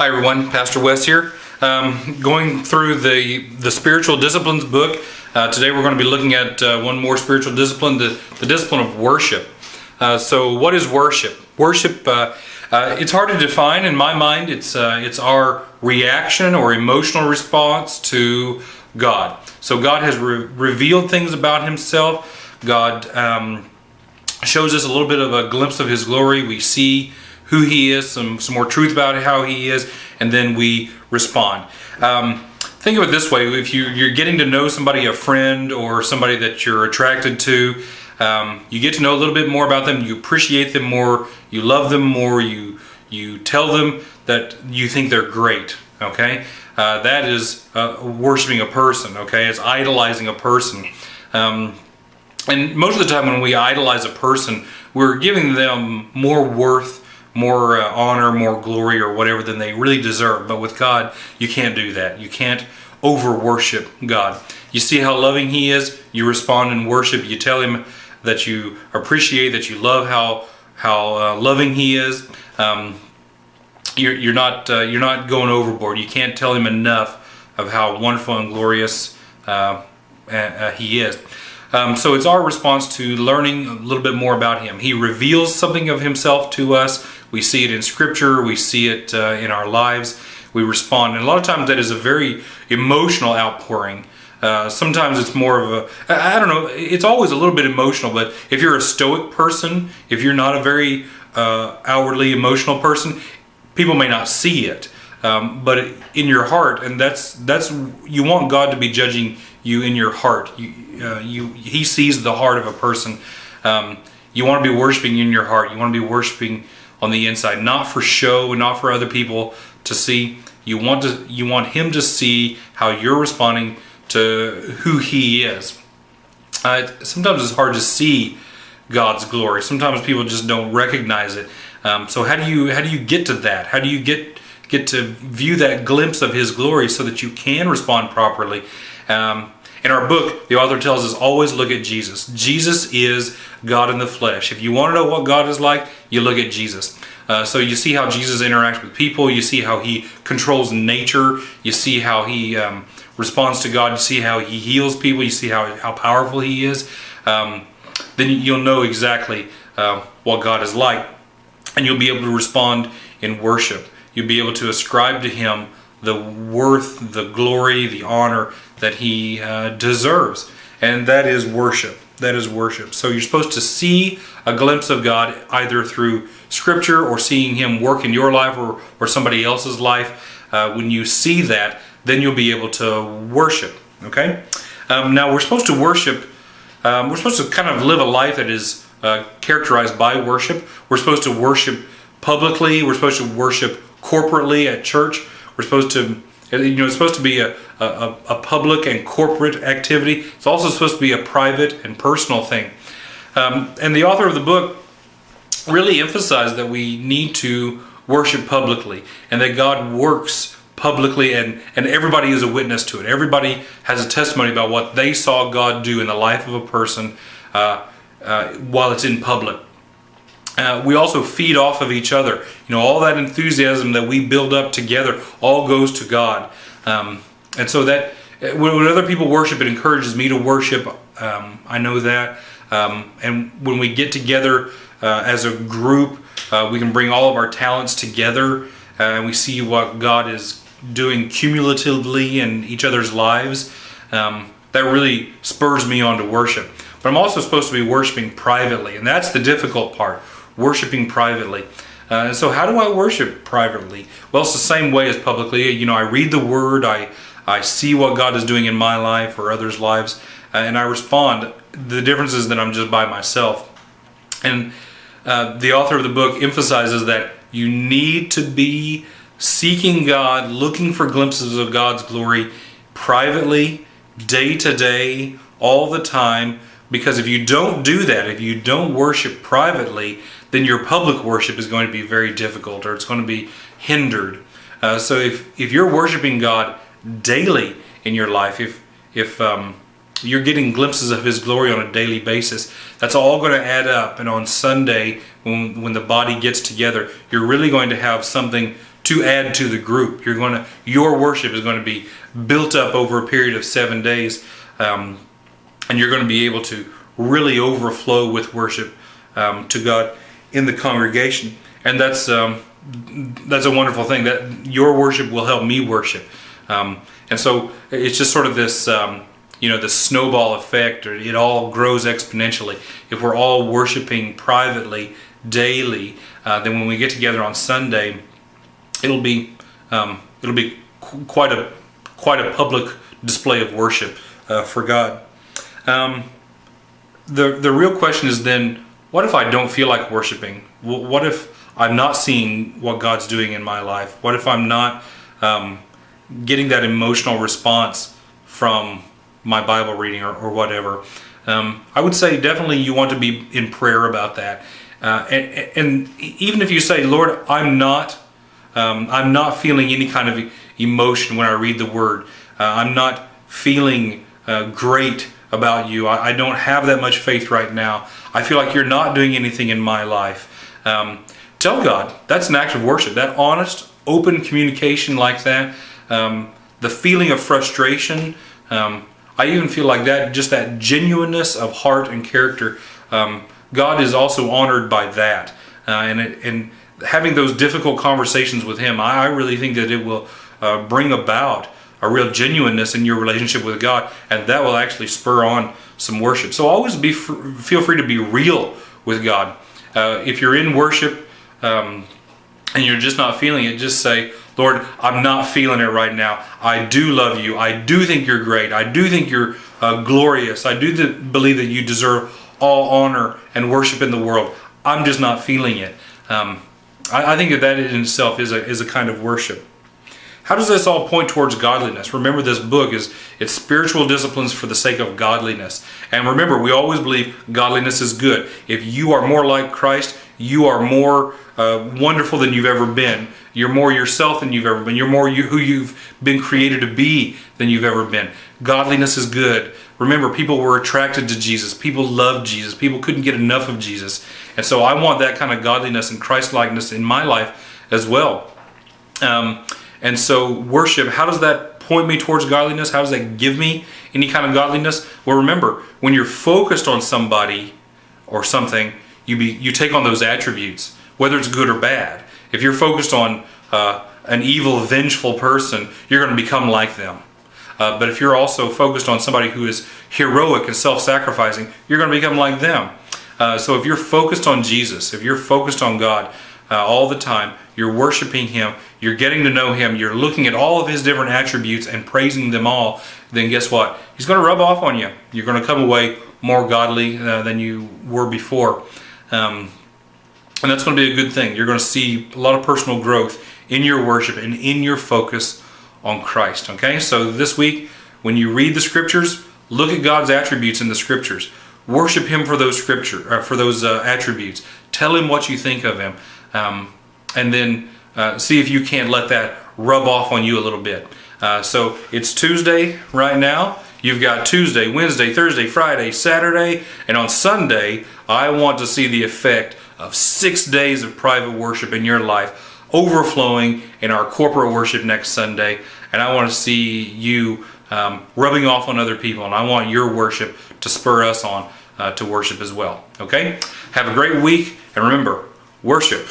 Hi everyone, Pastor Wes here. Going through the Spiritual Disciplines book. Today we're going to be looking at one more spiritual discipline, the discipline of worship. So what is worship? Worship, it's hard to define in my mind. It's our reaction or emotional response to God. So God has revealed things about Himself. God shows us a little bit of a glimpse of His glory. We see who He is, some more truth about how He is, and then we respond. Think of it this way: if you're getting to know somebody, a friend or somebody that you're attracted to, you get to know a little bit more about them, you appreciate them more, you love them more, you tell them that you think they're great, okay? That is worshiping a person, okay? It's idolizing a person. And most of the time when we idolize a person, we're giving them more worth, more honor, more glory, or whatever than they really deserve. But with God, you can't do that. You can't over-worship God. You see how loving He is, you respond in worship, you tell Him that you appreciate, that you love how loving He is. You're not going overboard. You can't tell Him enough of how wonderful and glorious He is. So it's our response to learning a little bit more about Him. He reveals something of Himself to us. We see it in Scripture. We see it in our lives. We respond. And a lot of times that is a very emotional outpouring. Sometimes it's more of I don't know, it's always a little bit emotional, but if you're a stoic person, if you're not a very outwardly emotional person, people may not see it. But in your heart, and that's you want God to be judging you in your heart. He sees the heart of a person. You want to be worshiping in your heart. You want to be worshiping on the inside, not for show and not for other people to see. You want Him to see how you're responding to who He is. Sometimes it's hard to see God's glory. Sometimes people just don't recognize it. So how do you get to that? How do you get to view that glimpse of His glory so that you can respond properly? In our book, the author tells us always look at Jesus. Jesus is God in the flesh. If you want to know what God is like, you look at Jesus. So you see how Jesus interacts with people. You see how He controls nature. You see how He responds to God. You see how He heals people. You see how powerful He is. Then you'll know exactly what God is like. And you'll be able to respond in worship. You'll be able to ascribe to Him the worth, the glory, the honor that He deserves. And that is worship. That is worship. So you're supposed to see a glimpse of God either through Scripture or seeing Him work in your life or somebody else's life. When you see that, then you'll be able to worship. Okay? Now we're supposed to worship. We're supposed to kind of live a life that is characterized by worship. We're supposed to worship publicly. We're supposed to worship corporately at church. We're supposed to, it's supposed to be a public and corporate activity. It's also supposed to be a private and personal thing. And the author of the book really emphasized that we need to worship publicly and that God works publicly and everybody is a witness to it. Everybody has a testimony about what they saw God do in the life of a person while it's in public. We also feed off of each other. All that enthusiasm that we build up together all goes to God. And so that when other people worship, it encourages me to worship. I know that. And when we get together as a group, we can bring all of our talents together and we see what God is doing cumulatively in each other's lives. That really spurs me on to worship. But I'm also supposed to be worshiping privately, and that's the difficult part. Worshiping privately. And so how do I worship privately? Well, it's the same way as publicly. I read the Word, I see what God is doing in my life or others' lives, and I respond. The difference is that I'm just by myself. And the author of the book emphasizes that you need to be seeking God, looking for glimpses of God's glory privately, day to day, all the time. Because if you don't do that, if you don't worship privately, then your public worship is going to be very difficult, or it's going to be hindered. So if you're worshiping God daily in your life, if you're getting glimpses of His glory on a daily basis, that's all going to add up. And on Sunday, when the body gets together, you're really going to have something to add to the group. Your worship is going to be built up over a period of 7 days, and you're going to be able to really overflow with worship to God in the congregation. And that's a wonderful thing, that your worship will help me worship. And so it's just sort of this, the snowball effect, or it all grows exponentially. If we're all worshiping privately, daily, then when we get together on Sunday, it'll be quite a public display of worship for God. The real question is then, what if I don't feel like worshiping? What if I'm not seeing what God's doing in my life? What if I'm not getting that emotional response from my Bible reading or whatever? I would say definitely you want to be in prayer about that. And even if you say, Lord, I'm not feeling any kind of emotion when I read the Word. I'm not feeling great about you. I don't have that much faith right now. I feel like you're not doing anything in my life. Tell God. That's an act of worship. That honest, open communication like that. The feeling of frustration. I even feel like that, just that genuineness of heart and character. God is also honored by that. And having those difficult conversations with Him, I really think that it will bring about a real genuineness in your relationship with God, and that will actually spur on some worship. So always feel free to be real with God. If you're in worship and you're just not feeling it, just say, Lord, I'm not feeling it right now. I do love you. I do think you're great. I do think you're glorious. I do believe that you deserve all honor and worship in the world. I'm just not feeling it. I think that in itself is a kind of worship. How does this all point towards godliness? Remember, this book it's spiritual disciplines for the sake of godliness. And remember, we always believe godliness is good. If you are more like Christ, you are more wonderful than you've ever been. You're more yourself than you've ever been. You're more who you've been created to be than you've ever been. Godliness is good. Remember, people were attracted to Jesus. People loved Jesus. People couldn't get enough of Jesus. And so I want that kind of godliness and Christ-likeness in my life as well. And so worship, how does that point me towards godliness? How does that give me any kind of godliness? Well, remember, when you're focused on somebody or something, you take on those attributes, whether it's good or bad. If you're focused on an evil, vengeful person, you're going to become like them. But if you're also focused on somebody who is heroic and self-sacrificing, you're going to become like them. So if you're focused on Jesus, if you're focused on God all the time, you're worshiping Him, you're getting to know Him, you're looking at all of His different attributes and praising them all, then guess what? He's going to rub off on you. You're going to come away more godly than you were before. And that's going to be a good thing. You're going to see a lot of personal growth in your worship and in your focus on Christ. Okay, so this week, when you read the Scriptures, look at God's attributes in the Scriptures. Worship Him for those attributes. Tell Him what you think of Him, and then see if you can't let that rub off on you a little bit. So it's Tuesday right now. You've got Tuesday, Wednesday, Thursday, Friday, Saturday, and on Sunday, I want to see the effect of 6 days of private worship in your life overflowing in our corporate worship next Sunday. And I want to see you rubbing off on other people, and I want your worship to spur us on to worship as well. Okay? Have a great week, and remember, worship